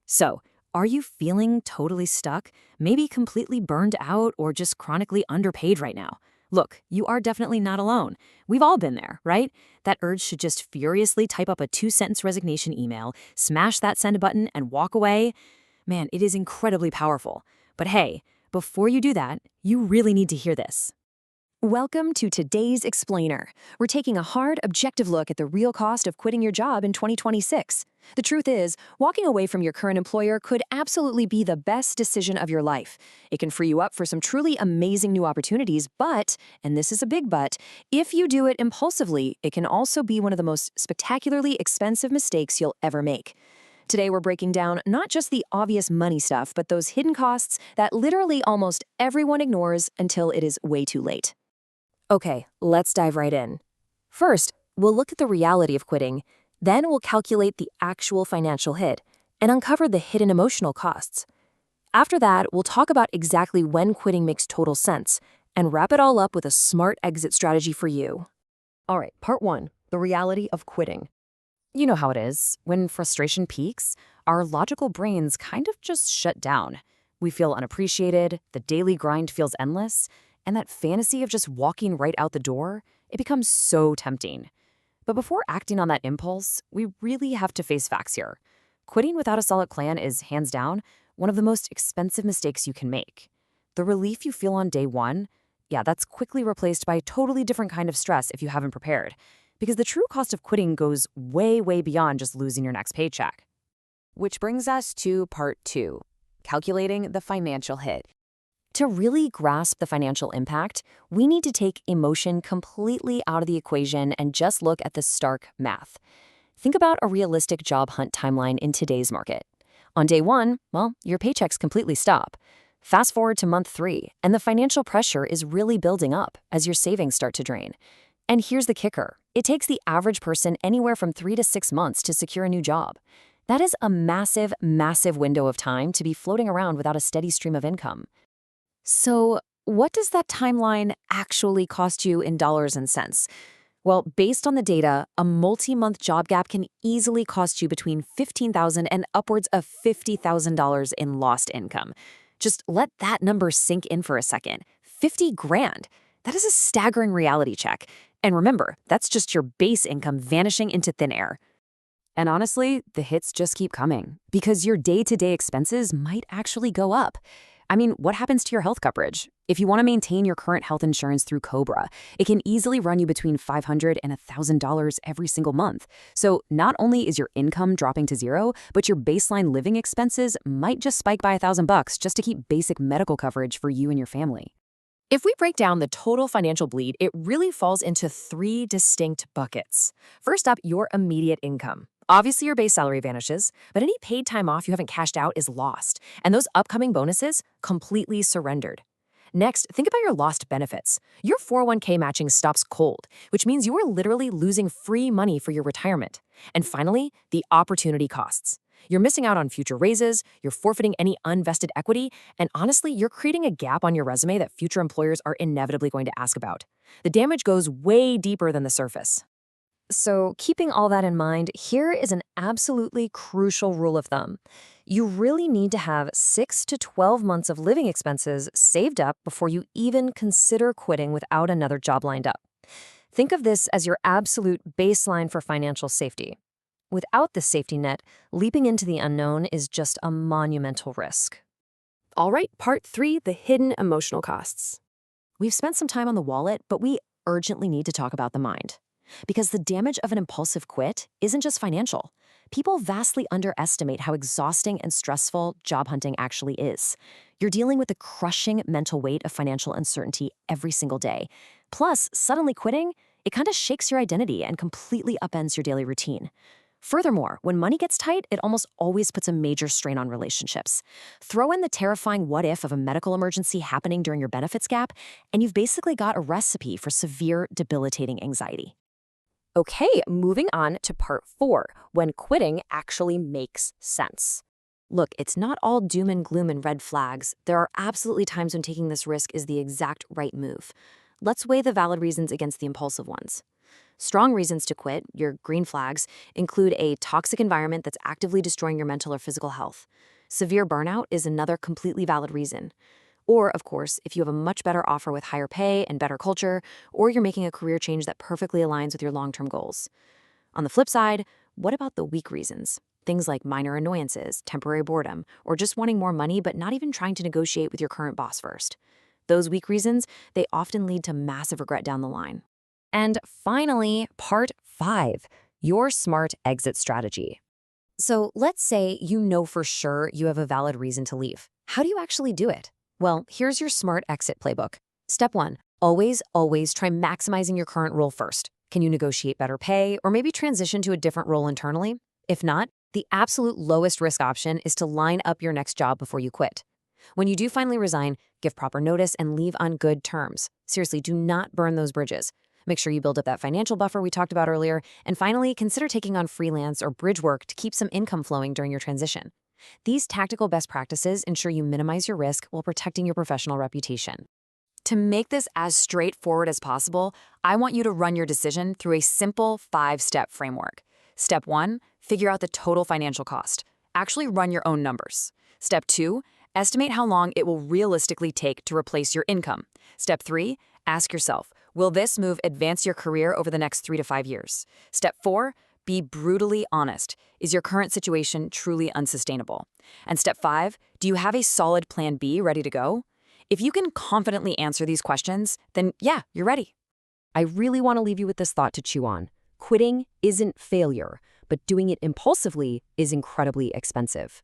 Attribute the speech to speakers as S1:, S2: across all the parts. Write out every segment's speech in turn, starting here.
S1: So, are you feeling totally stuck, maybe completely burned out, or just chronically underpaid right now? Look, you are definitely not alone. We've all been there, right? That urge to just furiously type up a two-sentence resignation email, smash that send button, and walk away. Man, it is incredibly powerful. But hey, before you do that, you really need to hear this.
S2: Welcome to today's Explainer. We're taking a hard, objective look at the real cost of quitting your job in 2026. The truth is, walking away from your current employer could absolutely be the best decision of your life. It can free you up for some truly amazing new opportunities, but, and this is a big but, if you do it impulsively, it can also be one of the most spectacularly expensive mistakes you'll ever make. Today, we're breaking down not just the obvious money stuff, but those hidden costs that literally almost everyone ignores until it is way too late. Okay, let's dive right in. First, we'll look at the reality of quitting, then we'll calculate the actual financial hit and uncover the hidden emotional costs. After that, we'll talk about exactly when quitting makes total sense and wrap it all up with a smart exit strategy for you. All right, part one, the reality of quitting. You know how it is. When frustration peaks, our logical brains kind of just shut down. We feel unappreciated, the daily grind feels endless, and that fantasy of just walking right out the door, it becomes so tempting. But before acting on that impulse, we really have to face facts here. Quitting without a solid plan is, hands down, one of the most expensive mistakes you can make. The relief you feel on day one, yeah, that's quickly replaced by a totally different kind of stress if you haven't prepared. Because the true cost of quitting goes way, way beyond just losing your next paycheck. Which brings us to part two, calculating the financial hit. To really grasp the financial impact, we need to take emotion completely out of the equation and just look at the stark math. Think about a realistic job hunt timeline in today's market. On day one, well, your paychecks completely stop. Fast forward to month 3, and the financial pressure is really building up as your savings start to drain. And here's the kicker. It takes the average person anywhere from 3 to 6 months to secure a new job. That is a massive, massive window of time to be floating around without a steady stream of income. So, what does that timeline actually cost you in dollars and cents? Well, based on the data, a multi-month job gap can easily cost you between $15,000 and upwards of $50,000 in lost income. Just let that number sink in for a second. 50 grand. That is a staggering reality check. And remember, that's just your base income vanishing into thin air. And honestly, the hits just keep coming because your day-to-day expenses might actually go up. I mean, what happens to your health coverage? If you want to maintain your current health insurance through Cobra, it can easily run you between $500 and $1,000 every single month. So not only is your income dropping to zero, but your baseline living expenses might just spike by $1,000 just to keep basic medical coverage for you and your family. If we break down the total financial bleed, it really falls into 3 distinct buckets. First up, your immediate income. Obviously, your base salary vanishes, but any paid time off you haven't cashed out is lost, and those upcoming bonuses completely surrendered. Next, think about your lost benefits. Your 401k matching stops cold, which means you are literally losing free money for your retirement. And finally, the opportunity costs. You're missing out on future raises, you're forfeiting any unvested equity, and honestly, you're creating a gap on your resume that future employers are inevitably going to ask about. The damage goes way deeper than the surface. So, keeping all that in mind, here is an absolutely crucial rule of thumb. You really need to have 6 to 12 months of living expenses saved up before you even consider quitting without another job lined up. Think of this as your absolute baseline for financial safety. Without this safety net, leaping into the unknown is just a monumental risk. All right, part 3, the hidden emotional costs. We've spent some time on the wallet, but we urgently need to talk about the mind. Because the damage of an impulsive quit isn't just financial. People vastly underestimate how exhausting and stressful job hunting actually is. You're dealing with the crushing mental weight of financial uncertainty every single day. Plus, suddenly quitting, it kind of shakes your identity and completely upends your daily routine. Furthermore, when money gets tight, it almost always puts a major strain on relationships. Throw in the terrifying what-if of a medical emergency happening during your benefits gap, and you've basically got a recipe for severe, debilitating anxiety. Okay, moving on to part 4, when quitting actually makes sense. Look, it's not all doom and gloom and red flags. There are absolutely times when taking this risk is the exact right move. Let's weigh the valid reasons against the impulsive ones.
S1: Strong reasons to quit, your green flags, include a toxic environment that's actively destroying your mental or physical health. Severe burnout is another completely valid reason. Or, of course, if you have a much better offer with higher pay and better culture, or you're making a career change that perfectly aligns with your long-term goals. On the flip side, what about the weak reasons? Things like minor annoyances, temporary boredom, or just wanting more money but not even trying to negotiate with your current boss first. Those weak reasons, they often lead to massive regret down the line.
S2: And finally, part 5, your smart exit strategy. So let's say you know for sure you have a valid reason to leave. How do you actually do it? Well, here's your smart exit playbook. Step 1, always try maximizing your current role first. Can you negotiate better pay or maybe transition to a different role internally? If not, the absolute lowest risk option is to line up your next job before you quit. When you do finally resign, give proper notice and leave on good terms. Seriously, do not burn those bridges. Make sure you build up that financial buffer we talked about earlier. And finally, consider taking on freelance or bridge work to keep some income flowing during your transition. These tactical best practices ensure you minimize your risk while protecting your professional reputation. To make this as straightforward as possible, I want you to run your decision through a simple 5-step framework. Step 1, figure out the total financial cost. Actually run your own numbers. Step 2, estimate how long it will realistically take to replace your income. Step 3, ask yourself, will this move advance your career over the next 3 to 5 years? Step 4, be brutally honest. Is your current situation truly unsustainable? And step 5, do you have a solid plan B ready to go? If you can confidently answer these questions, then yeah, you're ready. I really want to leave you with this thought to chew on. Quitting isn't failure, but doing it impulsively is incredibly expensive.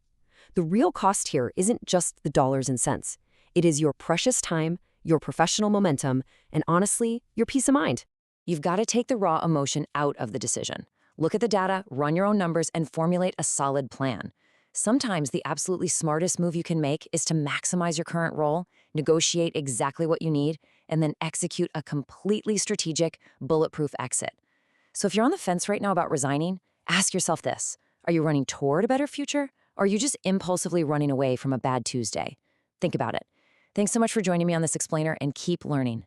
S2: The real cost here isn't just the dollars and cents. It is your precious time, your professional momentum, and honestly, your peace of mind. You've got to take the raw emotion out of the decision. Look at the data, run your own numbers, and formulate a solid plan. Sometimes the absolutely smartest move you can make is to maximize your current role, negotiate exactly what you need, and then execute a completely strategic, bulletproof exit. So if you're on the fence right now about resigning, ask yourself this. Are you running toward a better future, or are you just impulsively running away from a bad Tuesday? Think about it. Thanks so much for joining me on this explainer, and keep learning.